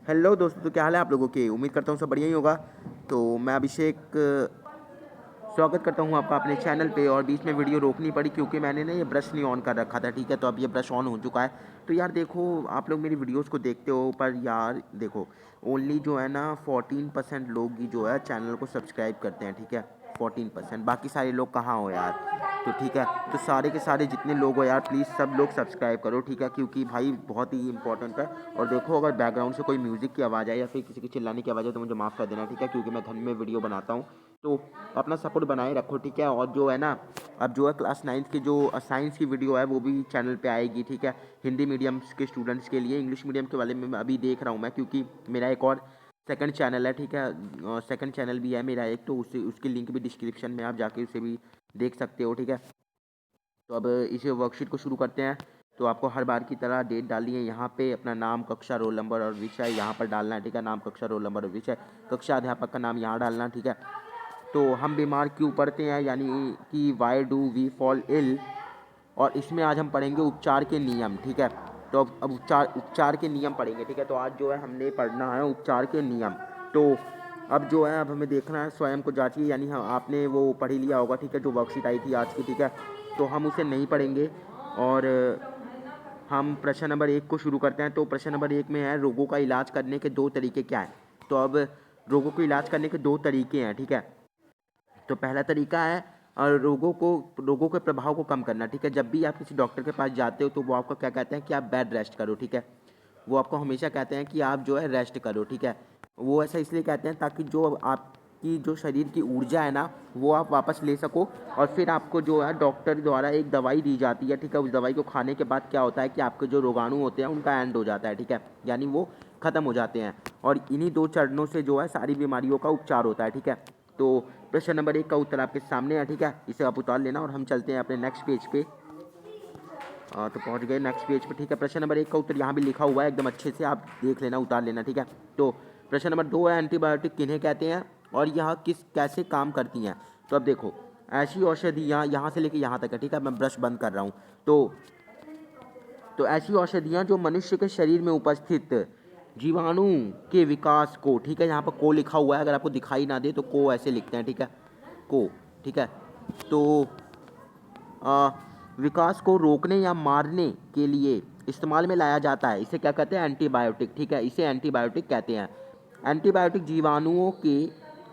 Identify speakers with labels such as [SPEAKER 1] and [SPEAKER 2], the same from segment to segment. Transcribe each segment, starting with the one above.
[SPEAKER 1] Hello दोस्तों, तो क्या हाल है आप लोगों के। उम्मीद करता हूँ सब बढ़िया ही होगा। तो मैं अभिषेक स्वागत करता हूँ आपका अपने चैनल पे। और बीच में वीडियो रोकनी पड़ी क्योंकि मैंने ना ये ब्रश नहीं ऑन कर रखा था, ठीक है। तो अब ये ब्रश ऑन हो चुका है। तो यार देखो, आप लोग मेरी वीडियोस को देखते हो, पर यार देखो, ओनली जो है ना 14% लोग ही जो है चैनल को सब्सक्राइब करते हैं, ठीक है। 14%, बाकी सारे लोग कहाँ हो यार। तो ठीक है, तो सारे के सारे जितने लोग हो यार, प्लीज़ सब लोग सब्सक्राइब करो, ठीक है, क्योंकि भाई बहुत ही इंपॉर्टेंट है। और देखो, अगर बैकग्राउंड से कोई म्यूज़िक की आवाज़ आए या फिर किसी की चिल्लाने की आवाज़ आए तो मुझे माफ़ कर देना, ठीक है, क्योंकि मैं घर में वीडियो बनाता हूँ। तो अपना सपोर्ट बनाए रखो, ठीक है। और जो है ना, अब जो है क्लास 9 की जो साइंस की वीडियो है वो भी चैनल पे आएगी, ठीक है। हिंदी मीडियम के स्टूडेंट्स के लिए। इंग्लिश मीडियम के वाले में मैं अभी देख रहा हूँ मैं, क्योंकि मेरा एक और सेकंड चैनल है, ठीक है। सेकंड चैनल भी है मेरा एक, तो उसे उसकी लिंक भी डिस्क्रिप्शन में, आप जाके उसे भी देख सकते हो, ठीक है। तो अब इसे वर्कशीट को शुरू करते हैं। तो आपको हर बार की तरह डेट डालनी है यहाँ पे, अपना नाम, कक्षा, रोल नंबर और विषय यहाँ पर डालना है, ठीक है। नाम, कक्षा, रोल नंबर और विषय, कक्षा, अध्यापक का नाम यहाँ डालना, ठीक है। तो हम बीमार क्यों पड़ते हैं, यानी कि why do we fall ill. और इसमें आज हम पढ़ेंगे उपचार के नियम, ठीक है। तो अब उपचार के नियम पढ़ेंगे, ठीक है। तो आज जो है हमने पढ़ना है उपचार के नियम। तो अब जो है, अब हमें देखना है स्वयं को जांचिए, यानी हम आपने वो पढ़ ही लिया होगा, ठीक है, जो वर्कशीट आई थी आज की, ठीक है। तो हम उसे नहीं पढ़ेंगे। और हम प्रश्न नंबर 1 को शुरू करते हैं। तो प्रश्न नंबर 1 में है, रोगों का इलाज करने के 2 तरीके क्या हैं। तो अब रोगों को इलाज करने के 2 तरीके हैं, ठीक है। तो पहला तरीका है रोगों के प्रभाव को कम करना, ठीक है। जब भी आप किसी डॉक्टर के पास जाते हो तो वो आपको क्या कहते हैं कि आप बेड रेस्ट करो, ठीक है। वो आपको हमेशा कहते हैं कि आप जो है रेस्ट करो, ठीक है। वो ऐसा इसलिए कहते हैं ताकि जो आपकी जो शरीर की ऊर्जा है ना, वो आप वापस ले सको। और फिर आपको जो है डॉक्टर द्वारा एक दवाई दी जाती है, ठीक है। उस दवाई को खाने के बाद क्या होता है कि आपके जो रोगाणु होते हैं उनका एंड हो जाता है, ठीक है, यानी वो ख़त्म हो जाते हैं। और इन्हीं 2 चरणों से जो है सारी बीमारियों का उपचार होता है, ठीक है। तो प्रश्न नंबर 1 का उत्तर आपके सामने है, ठीक है। इसे आप उतार लेना और हम चलते हैं अपने नेक्स्ट पेज पे। तो पहुंच गए नेक्स्ट पेज पे, ठीक है। प्रश्न नंबर 1 का उत्तर यहाँ भी लिखा हुआ है, एकदम अच्छे से आप देख लेना, उतार लेना, ठीक है। तो प्रश्न नंबर 2 है, एंटीबायोटिक किन्हें कहते हैं और यह कैसे काम करती हैं। तो अब देखो, ऐसी औषधियाँ यहाँ से लेके यहाँ तक है, ठीक है। मैं ब्रश बंद कर रहा हूँ। तो ऐसी औषधियाँ जो मनुष्य के शरीर में उपस्थित जीवाणु के विकास को, ठीक है, यहाँ पर को लिखा हुआ है, अगर आपको दिखाई ना दे तो को ऐसे लिखते हैं, ठीक है, को, ठीक है। तो आ, विकास को रोकने या मारने के लिए इस्तेमाल में लाया जाता है। इसे क्या कहते हैं, एंटीबायोटिक, ठीक है। इसे एंटीबायोटिक कहते हैं। एंटीबायोटिक जीवाणुओं के,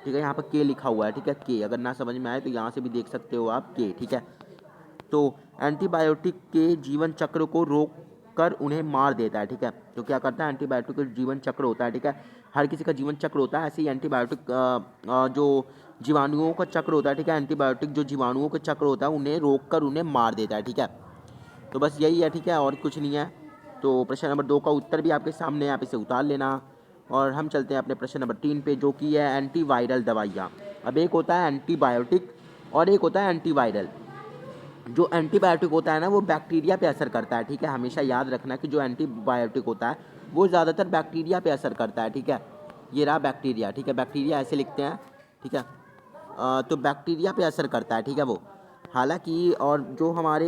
[SPEAKER 1] ठीक है, यहाँ पर के लिखा हुआ है, ठीक है, के, अगर ना समझ में आए तो यहाँ से भी देख सकते हो आप, के, ठीक है। तो एंटीबायोटिक के जीवन चक्र को रोक कर उन्हें मार देता है, ठीक है। तो क्या करता है, एंटीबायोटिक का जीवन चक्र होता है, ठीक है। हर किसी का जीवन चक्र होता है, ऐसे ही एंटीबायोटिक जो जीवाणुओं का चक्र होता है, ठीक है। एंटीबायोटिक जो जीवाणुओं का चक्र होता है उन्हें रोक कर उन्हें मार देता है, ठीक है। तो बस यही है, ठीक है, और कुछ नहीं है। तो प्रश्न नंबर 2 का उत्तर भी आपके सामने है, आप इसे उतार लेना। और हम चलते हैं अपने प्रश्न नंबर 3 पे, जो कि है एंटीवायरल दवाइयाँ। अब एक होता है एंटीबायोटिक और एक होता है एंटीवायरल। जो एंटीबायोटिक होता है ना, वो बैक्टीरिया पे असर करता है, ठीक है। हमेशा याद रखना कि जो एंटीबायोटिक होता है वो ज़्यादातर बैक्टीरिया पे असर करता है, ठीक है। ये रहा बैक्टीरिया, ठीक है, बैक्टीरिया ऐसे लिखते हैं, ठीक है। तो बैक्टीरिया पे असर करता है, ठीक है वो। हालांकि और जो हमारे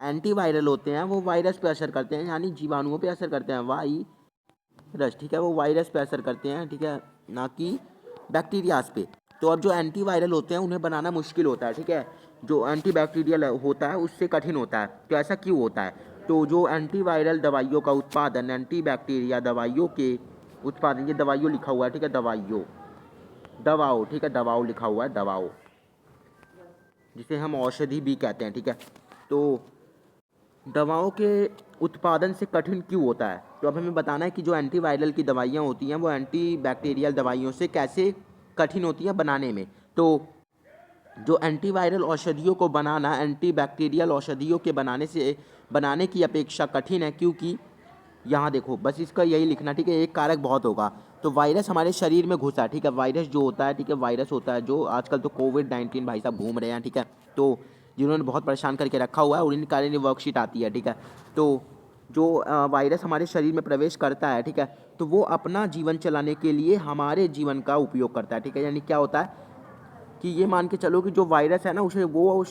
[SPEAKER 1] एंटीवायरल होते हैं वो वायरस पे असर करते हैं, यानी जीवाणुओं पे असर करते हैं, वायरस, ठीक है, वो वायरस पे असर करते हैं, ठीक है, ना कि बैक्टीरियाज पे। तो अब जो एंटीवायरल होते हैं उन्हें बनाना मुश्किल होता है, ठीक है। जो एंटीबैक्टीरियल होता है उससे कठिन होता है। तो ऐसा क्यों होता है, तो जो एंटीवायरल दवाइयों का उत्पादन, एंटीबैक्टीरिया दवाइयों के उत्पादन, ये दवाइयों लिखा हुआ है, ठीक है, दवाओं, ठीक है, दवाओं लिखा हुआ है, दवाओं, जिसे हम औषधि भी कहते हैं, ठीक है। तो दवाओं के उत्पादन से कठिन क्यों होता है, तो अब हमें बताना है कि जो एंटीवायरल की दवाइयाँ होती हैं वो एंटीबैक्टीरियल दवाइयों से कैसे कठिन होती हैं बनाने में। तो जो एंटीवायरल औषधियों को बनाना एंटीबैक्टीरियल औषधियों के बनाने की अपेक्षा कठिन है, क्योंकि यहाँ देखो, बस इसका यही लिखना, ठीक है, एक कारक बहुत होगा। तो वायरस हमारे शरीर में घुसा, ठीक है, वायरस जो होता है, ठीक है, वायरस होता है जो आजकल तो कोविड-19 भाई साहब घूम रहे हैं, ठीक है। तो जिन्होंने बहुत परेशान करके रखा हुआ है उन्हीं कारण ये वर्कशीट आती है, ठीक है। तो जो वायरस हमारे शरीर में प्रवेश करता है, ठीक है, तो वो अपना जीवन चलाने के लिए हमारे जीवन का उपयोग करता है, ठीक है। यानी क्या होता है कि ये मान के चलो कि जो वायरस है ना, उसे वो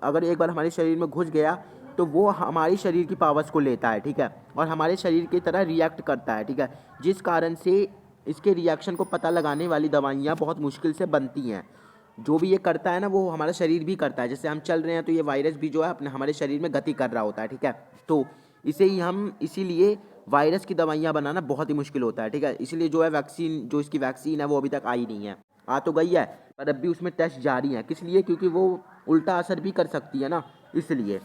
[SPEAKER 1] अगर एक बार हमारे शरीर में घुस गया तो वो हमारी शरीर की पावर्स को लेता है, ठीक है, और हमारे शरीर की तरह रिएक्ट करता है, ठीक है, जिस कारण से इसके रिएक्शन को पता लगाने वाली दवाइयाँ बहुत मुश्किल से बनती हैं। जो भी ये करता है ना वो हमारा शरीर भी करता है। जैसे हम चल रहे हैं तो ये वायरस भी जो है अपने हमारे शरीर में गति कर रहा होता है, ठीक है। तो इसे ही हम इसीलिए वायरस की दवाइयाँ बनाना बहुत ही मुश्किल होता है, ठीक है। इसलिए जो है वैक्सीन, जो इसकी वैक्सीन है वो अभी तक आई नहीं है। आ तो गई है पर अब भी उसमें टेस्ट जारी हैं। किस लिए? क्योंकि वो उल्टा असर भी कर सकती है ना, इसलिए।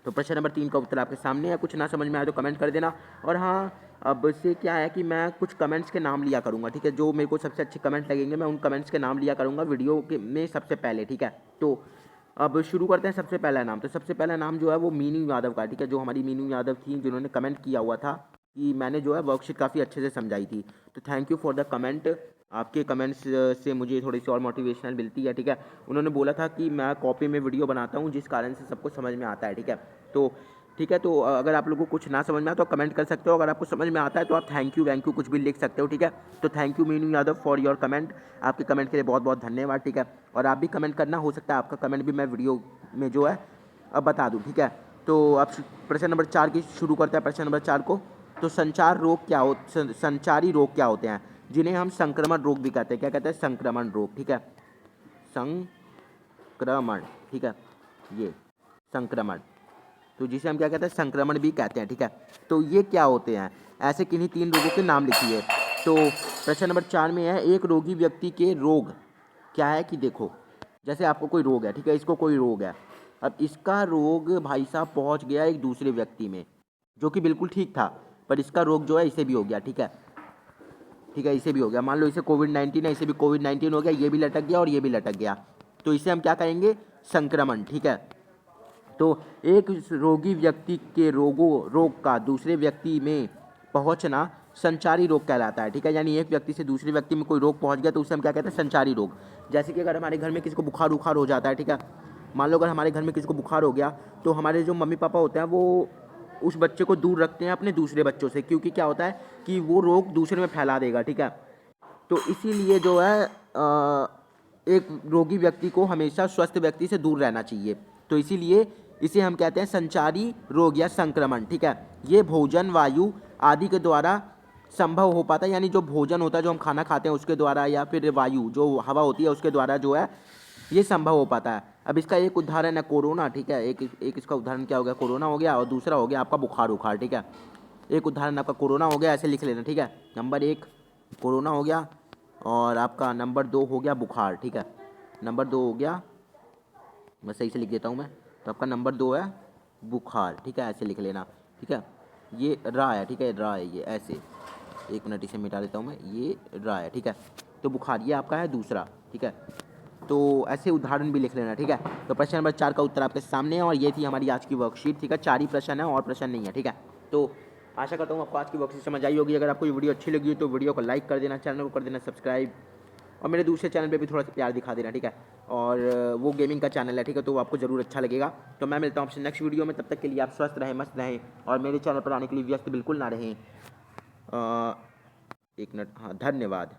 [SPEAKER 1] तो प्रश्न नंबर 3 का उत्तर आपके सामने है। कुछ ना समझ में आए तो कमेंट कर देना। और हाँ, अब से क्या है कि मैं कुछ कमेंट्स के नाम लिया करूँगा, ठीक है। जो मेरे को सबसे अच्छे कमेंट लगेंगे मैं उन कमेंट्स के नाम लिया करूँगा वीडियो के में सबसे पहले, ठीक है। तो अब शुरू करते हैं। सबसे पहला नाम, तो सबसे पहला नाम जो है वो मीनू यादव का, ठीक है। जो हमारी मीनू यादव थी जिन्होंने कमेंट किया हुआ था कि मैंने जो है वर्कशीट काफ़ी अच्छे से समझाई थी। तो thank you for the comment. आपके कमेंट्स से मुझे थोड़ी सी और मोटिवेशनल मिलती है, ठीक है। उन्होंने बोला था कि मैं कॉपी में वीडियो बनाता हूँ जिस कारण से सबको समझ में आता है, ठीक है। तो ठीक है, तो अगर आप लोगों को कुछ ना समझ में आए तो कमेंट कर सकते हो। अगर आपको समझ में आता है तो आप थैंक यू वैंक यू कुछ भी लिख सकते हो, ठीक है। तो thank you Meenu Yadav for your comment. आपके कमेंट के लिए बहुत बहुत धन्यवाद, ठीक है। और आप भी कमेंट करना, हो सकता है आपका कमेंट भी मैं वीडियो में जो है अब बता दूँ, ठीक है। तो अब प्रश्न नंबर 4 की शुरू करते हैं। प्रश्न नंबर 4 को, तो संचारी रोग क्या होते हैं जिन्हें हम संक्रमण रोग भी कहते हैं? क्या कहते हैं? संक्रमण रोग, ठीक है। संक्रमण, ठीक है, ये संक्रमण, तो जिसे हम क्या कहते हैं? संक्रमण भी कहते हैं, ठीक है। तो ये क्या होते हैं? ऐसे किन्हीं 3 रोगों के नाम लिखिए। तो प्रश्न नंबर 4 में है, एक रोगी व्यक्ति के रोग क्या है कि देखो, जैसे आपको कोई रोग है, ठीक है, इसको कोई रोग है। अब इसका रोग भाई साहब पहुंच गया एक दूसरे व्यक्ति में जो कि बिल्कुल ठीक था, पर इसका रोग जो है इसे भी हो गया, ठीक है, ठीक है, इसे भी हो गया। मान लो इसे कोविड-19 है, इसे भी कोविड-19 हो गया, ये भी लटक गया और ये भी लटक गया। तो इसे हम क्या कहेंगे? संक्रमण, ठीक है। तो एक रोगी व्यक्ति के रोग का दूसरे व्यक्ति में पहुंचना संचारी रोग कहलाता है, ठीक है। यानी एक व्यक्ति से दूसरे व्यक्ति में कोई रोग पहुंच गया तो उसे हम क्या कहते हैं? संचारी रोग। जैसे कि अगर हमारे घर में किसी को बुखार उखार हो जाता है, ठीक है, मान लो अगर हमारे घर में किसी को बुखार हो गया तो हमारे जो मम्मी पापा होते हैं वो उस बच्चे को दूर रखते हैं अपने दूसरे बच्चों से, क्योंकि क्या होता है कि वो रोग दूसरे में फैला देगा, ठीक है। तो इसीलिए जो है एक रोगी व्यक्ति को हमेशा स्वस्थ व्यक्ति से दूर रहना चाहिए। तो इसीलिए इसे हम कहते हैं संचारी रोग या संक्रमण, ठीक है। ये भोजन, वायु आदि के द्वारा संभव हो पाता है, यानी जो भोजन होता है, जो हम खाना खाते हैं उसके द्वारा, या फिर वायु जो हवा होती है उसके द्वारा जो है ये संभव हो पाता है। अब इसका एक उदाहरण है कोरोना, ठीक है। एक इसका उदाहरण क्या हो गया? कोरोना हो गया, और दूसरा हो गया आपका बुखार उखार, ठीक है। एक उदाहरण आपका कोरोना हो गया, ऐसे लिख लेना, ठीक है। नंबर 1 कोरोना हो गया, और आपका नंबर 2 हो गया बुखार, ठीक है। नंबर 2 हो गया, मैं सही से लिख देता हूँ मैं, तो आपका नंबर 2 है बुखार, ठीक है, ऐसे लिख लेना, ठीक है। ये रा है, ठीक है, रा है ये, ऐसे 1 मिनट इसे मिटा देता हूँ मैं, ये रा है, ठीक है। तो बुखार ये आपका है दूसरा, ठीक है। तो ऐसे उदाहरण भी लिख लेना, ठीक है। तो प्रश्न नंबर 4 का उत्तर आपके सामने है, और ये थी हमारी आज की वर्कशीट, ठीक है। 4 ही प्रश्न है और प्रश्न नहीं है, ठीक है। तो आशा करता हूँ आपको आज की वर्कशीट समझ आई होगी। अगर आपको ये वीडियो अच्छी लगी तो वीडियो को लाइक कर देना, चैनल को कर देना सब्सक्राइब, और मेरे दूसरे चैनल पे भी थोड़ा सा प्यार दिखा देना, ठीक है। और वो गेमिंग का चैनल है, ठीक है, तो वो आपको ज़रूर अच्छा लगेगा। तो मैं मिलता हूँ आपसे नेक्स्ट वीडियो में, तब तक के लिए आप स्वस्थ रहें, मस्त रहें, और मेरे चैनल पर आने के लिए व्यस्त बिल्कुल ना रहें। 1 मिनट, हाँ, धन्यवाद।